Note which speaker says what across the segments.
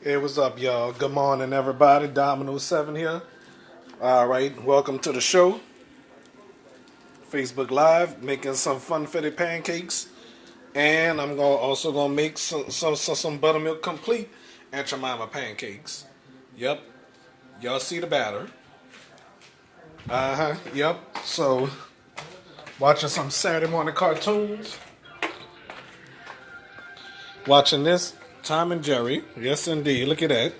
Speaker 1: Hey, what's up, y'all? Good morning, everybody. Dominoes 7 here. All right, welcome to the show. Facebook Live, making some fun-fitted pancakes, and I'm also gonna make some buttermilk complete and Jemima pancakes. Yep, y'all see the batter. Yep. So, watching some Saturday morning cartoons. Watching this Tom and Jerry. Yes, indeed. Look at that.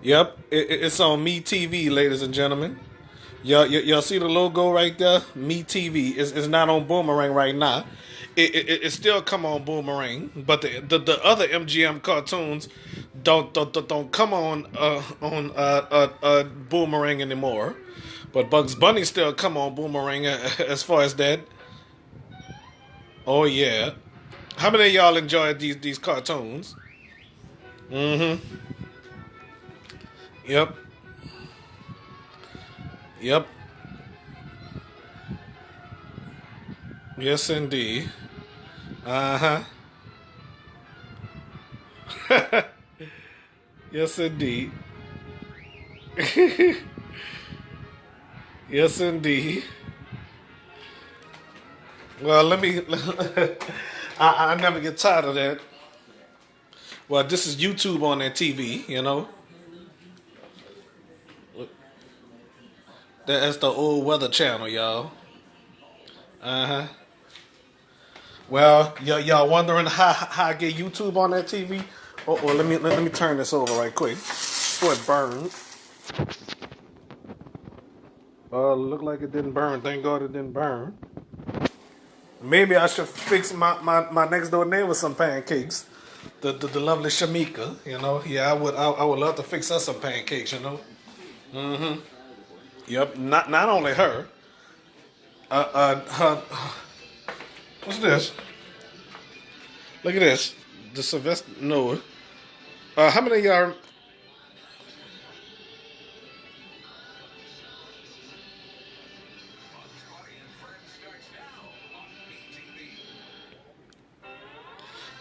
Speaker 1: Yep, it's on Me TV, ladies and gentlemen. Y'all see the logo right there? Me TV. It's not on Boomerang right now. It still come on Boomerang, but the other MGM cartoons don't come on Boomerang anymore. But Bugs Bunny still come on Boomerang as far as that. Oh yeah. How many of y'all enjoyed these cartoons? Yep. Yep. Yes indeed. Uh huh. Yes indeed. Yes indeed. Well, let me. I never get tired of that. Well, this is YouTube on that TV, you know. That's the old weather channel, y'all. Uh huh. Well, y'all wondering how I get YouTube on that TV? Oh, let me turn this over right quick before it burns. Look like it didn't burn. Thank God it didn't burn. Maybe I should fix my next door neighbor some pancakes. The lovely Shamika, you know. Yeah, I would love to fix her some pancakes, you know. Yep. Not only her. Her, what's this? Look at this. The Sylvester Noah. How many of y'all?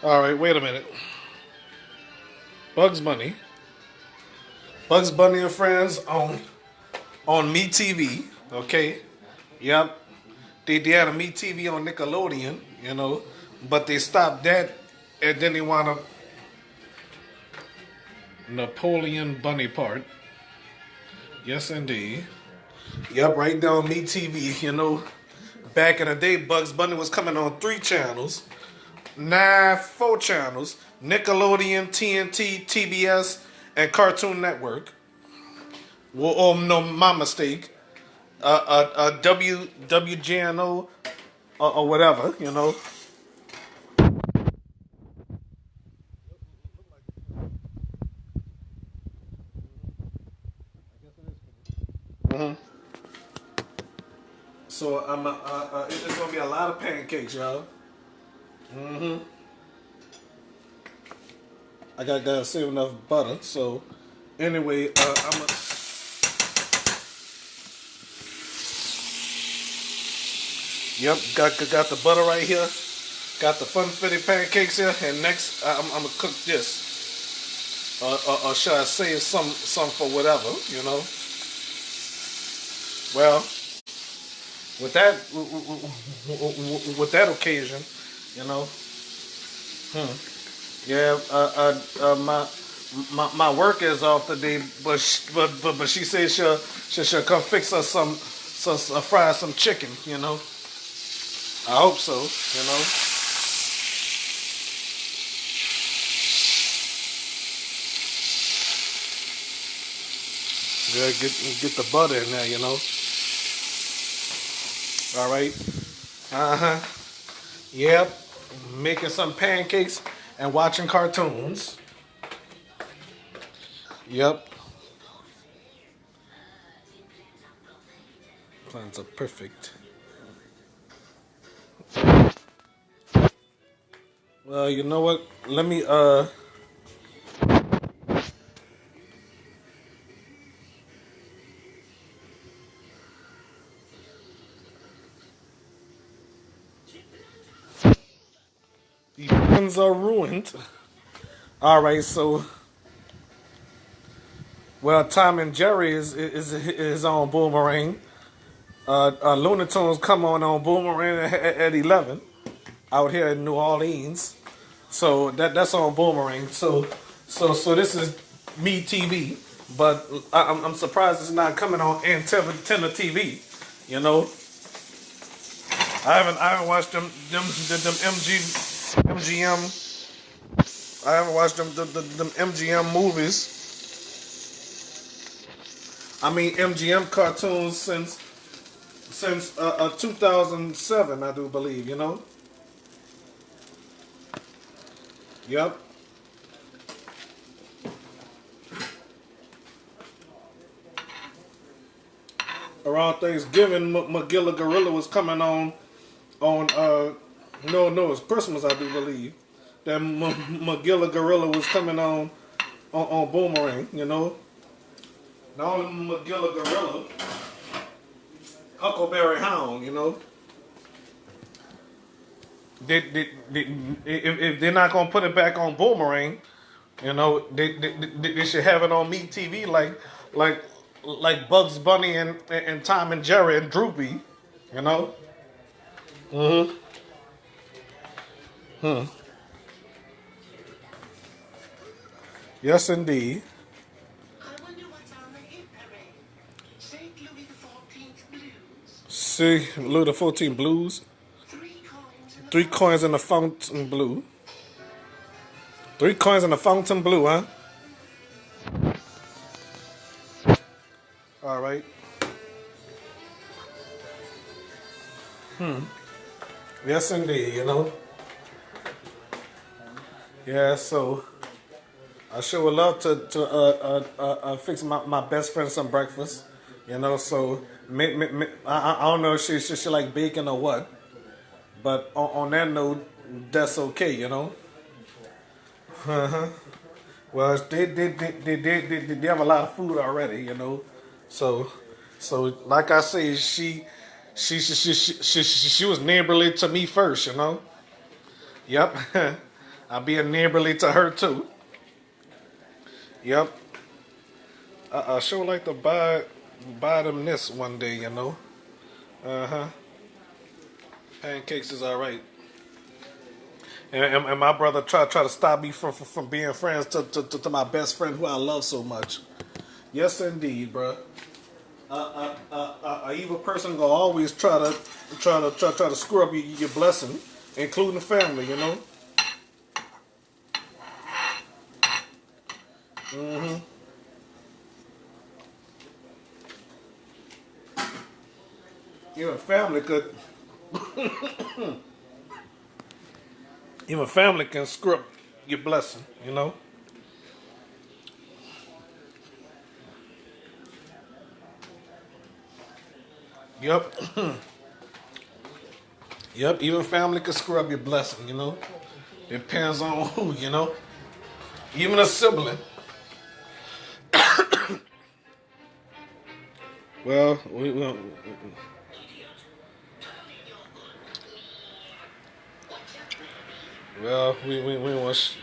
Speaker 1: All right, wait a minute. Bugs Bunny. Bugs Bunny and Friends on Me TV. Okay. Yep. They had a Me TV on Nickelodeon, you know, but they stopped that, and then they want a Napoleon Bunny part. Yes, indeed. Yep, right there on Me TV. You know, back in the day, Bugs Bunny was coming on 3 channels. Nah, 4 channels: Nickelodeon, TNT, TBS, and Cartoon Network. Well, oh no, my mistake. WGNO or whatever, you know. So it's gonna be a lot of pancakes, y'all. I gotta save enough butter. So anyway, I'm a. Yep, got the butter right here. Got the fun-fitted pancakes here, and next I'm gonna cook this, or should I say some for whatever, you know? Well, with that with that occasion, you know, yeah, my work is off today, but she says she'll come fix us some fry some chicken, you know. I hope so, you know. Yeah, get the butter in there, you know. All right. Uh huh. Yep. Making some pancakes and watching cartoons. Yep. Plans are perfect. Well, you know what? Let me the plans are ruined. All right, so well, Tom and Jerry is on Boomerang. Looney Tunes come on Boomerang at 11 out here in New Orleans. So that's on Boomerang. So this is Me TV, but I'm surprised it's not coming on Antenna TV. You know, I haven't watched them MGM. I haven't watched them MGM movies. I mean MGM cartoons since 2007, I do believe. You know. Yep. Around Thanksgiving, Magilla Gorilla was coming on no, it's Christmas, I do believe. That Magilla Gorilla was coming on Boomerang, you know. Not only Magilla Gorilla, Huckleberry Hound, you know. If they're not gonna put it back on Boomerang, you know, they should have it on Me TV like Bugs Bunny and Tom and Jerry and Droopy, you know. Mm-hmm. Hmm. Yes, indeed.
Speaker 2: I wonder what's on the hit parade. St. Louis the 14th Blues.
Speaker 1: See, Louis the 14 Blues. 3 coins in the fountain blue. 3 coins in the fountain blue, huh? All right. Yes, indeed. You know. Yeah. So I sure would love to fix my best friend some breakfast. You know. So I don't know if she like bacon or what. But on that note, that's okay. You know. Uh-huh. Well, they have a lot of food already. You know. So like I say, she was neighborly to me first, you know. Yep, I'll be a neighborly to her too. Yep, I sure like to buy them this one day, you know. Uh huh. Pancakes is all right. And my brother try to stop me from being friends to my best friend who I love so much. Yes, indeed, bro. A evil person gonna always try to screw up your blessing, including family. You know. Mm-hmm. Even family could. Even family can screw up your blessing. You know. Yep. Yep. Even family can screw up your blessing. You know. Depends on who. You know. Even a sibling. Well, we was.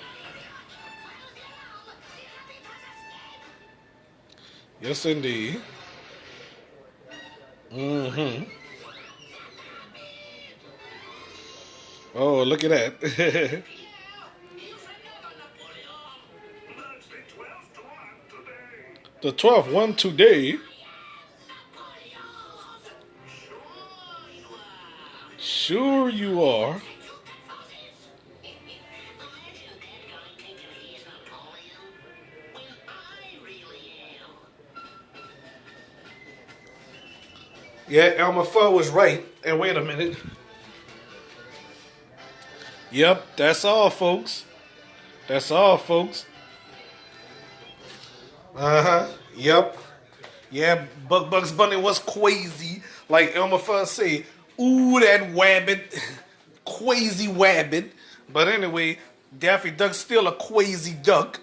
Speaker 1: Yes, indeed. Mm-hmm. Oh, look at that. The 12th one today. Sure you are. Yeah, Elmer Fudd was right. And wait a minute. Yep, that's all, folks. That's all, folks. Uh huh. Yep. Yeah, Bugs Bunny was crazy. Like Elmer Fudd say, ooh, that wabbit. Crazy wabbit. But anyway, Daffy Duck's still a crazy duck.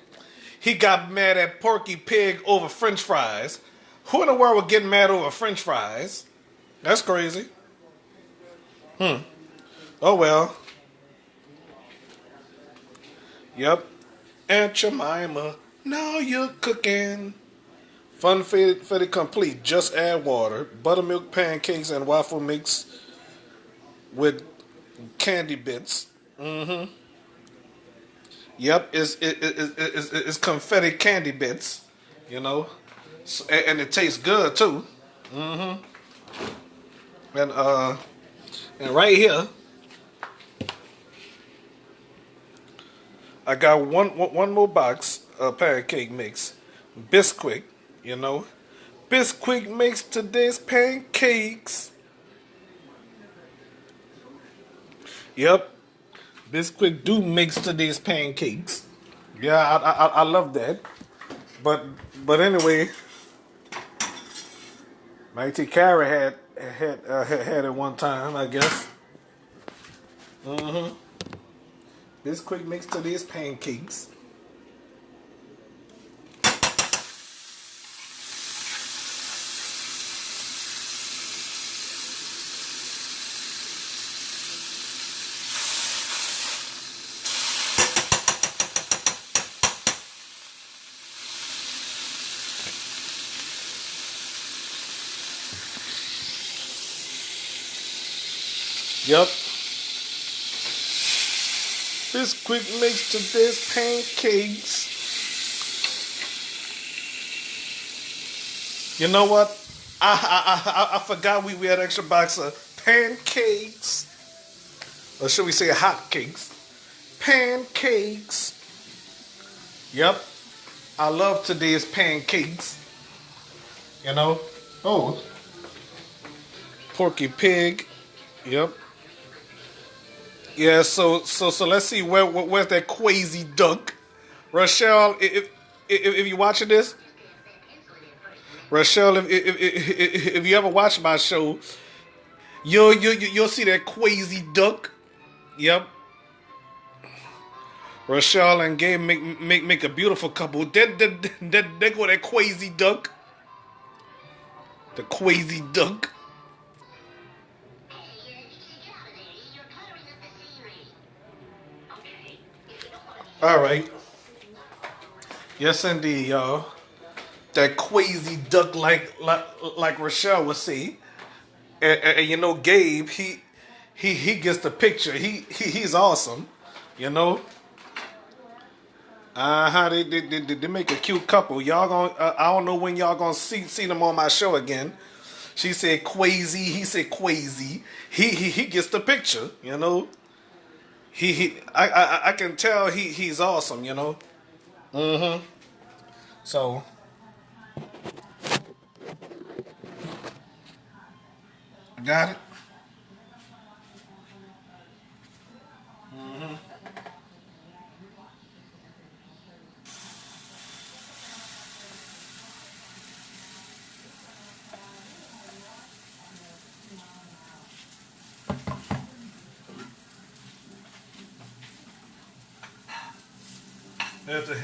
Speaker 1: He got mad at Porky Pig over French fries. Who in the world would get mad over French fries? That's crazy. Oh well. Yep. Aunt Jemima, now you're cooking. Funfetti complete. Just add water. Buttermilk pancakes and waffle mix with candy bits. Yep, it's confetti candy bits. You know, and it tastes good too. And and right here, I got one more box of pancake mix. Bisquick, you know. Bisquick makes today's pancakes. Yep, Bisquick do makes today's pancakes. Yeah, I love that. But anyway, my Auntie Carrie had it one time, I guess. Bisquick makes today's pancakes. Yep. Bisquick makes today's pancakes. You know what? I forgot we had an extra box of pancakes. Or should we say hot cakes? Pancakes. Yep. I love today's pancakes. You know? Oh. Porky Pig. Yep. Yeah, so let's see where's that crazy duck. Rochelle, if you're watching this, Rochelle, if you ever watch my show, you'll see that crazy duck. Yep. Rochelle and Gabe make a beautiful couple. They go that crazy duck. The crazy duck. All right. Yes, indeed, y'all. That crazy duck, like Rochelle would say, and you know, Gabe, he gets the picture. He's awesome, you know. They make a cute couple. Y'all gonna I don't know when y'all gonna see them on my show again. She said crazy. He said crazy. He gets the picture, you know. I can tell he's awesome, you know. So got it.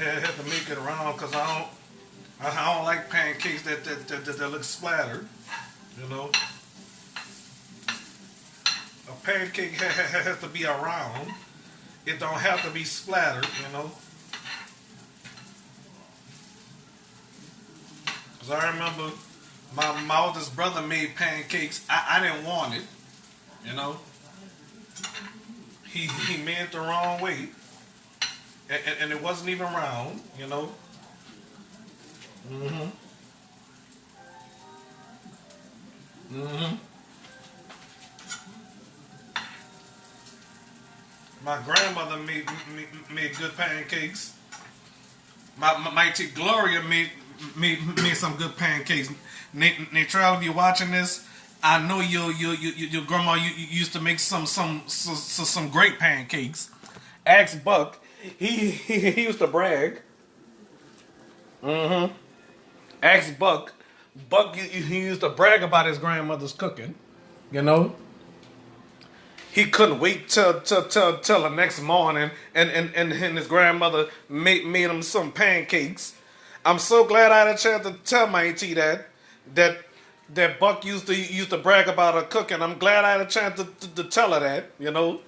Speaker 1: Have to make it around because I don't like pancakes that look splattered, you know. A pancake has to be around. It don't have to be splattered, you know. Because I remember my oldest brother made pancakes. I didn't want it, you know. He made it the wrong way. And it wasn't even round, you know. My grandmother made good pancakes. My auntie Gloria made some good pancakes. Natrell, if you're watching this, I know your grandma you used to make some great pancakes. Ask Buck. He used to brag. Ask Buck. Buck he used to brag about his grandmother's cooking. You know. He couldn't wait till the next morning, and his grandmother made him some pancakes. I'm so glad I had a chance to tell my auntie that Buck used to brag about her cooking. I'm glad I had a chance to tell her that, you know.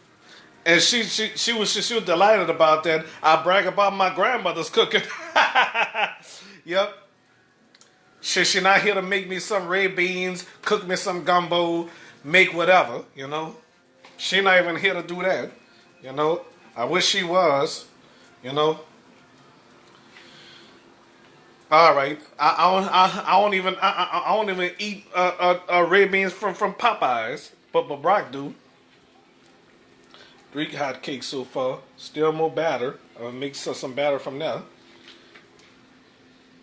Speaker 1: And she was delighted about that. I brag about my grandmother's cooking. Yep. She not here to make me some red beans, cook me some gumbo, make whatever, you know. She not even here to do that, you know. I wish she was, you know. All right, I don't even eat red beans from Popeyes, but Brock do. 3 hot cakes so far. Still more batter. I'll make some batter from there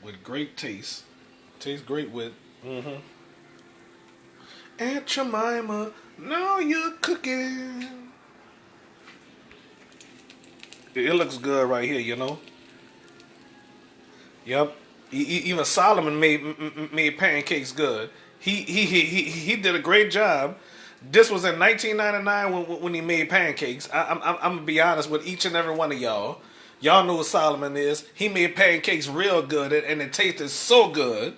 Speaker 1: with great taste. Tastes great with. Aunt Jemima, now you're cooking. It looks good right here, you know. Yep. Even Solomon made pancakes good. He did a great job. This was in 1999 when he made pancakes. I'm gonna be honest with each and every one of y'all. Y'all know who Solomon is. He made pancakes real good, and it tasted so good.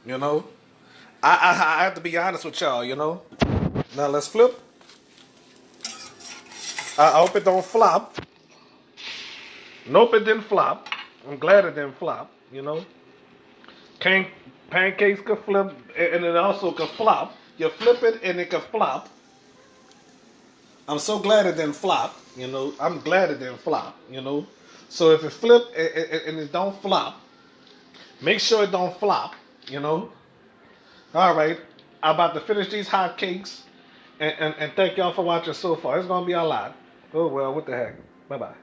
Speaker 1: You know, I have to be honest with y'all. You know. Now let's flip. I hope it don't flop. Nope, it didn't flop. I'm glad it didn't flop. You know, pancakes could flip, and it also could flop. You flip it, and it could flop. I'm so glad it didn't flop. You know, I'm glad it didn't flop. You know, so if it flip and it don't flop, make sure it don't flop. You know. All right, I'm about to finish these hot cakes, and thank y'all for watching so far. It's gonna be a lot. Oh well, what the heck. Bye bye.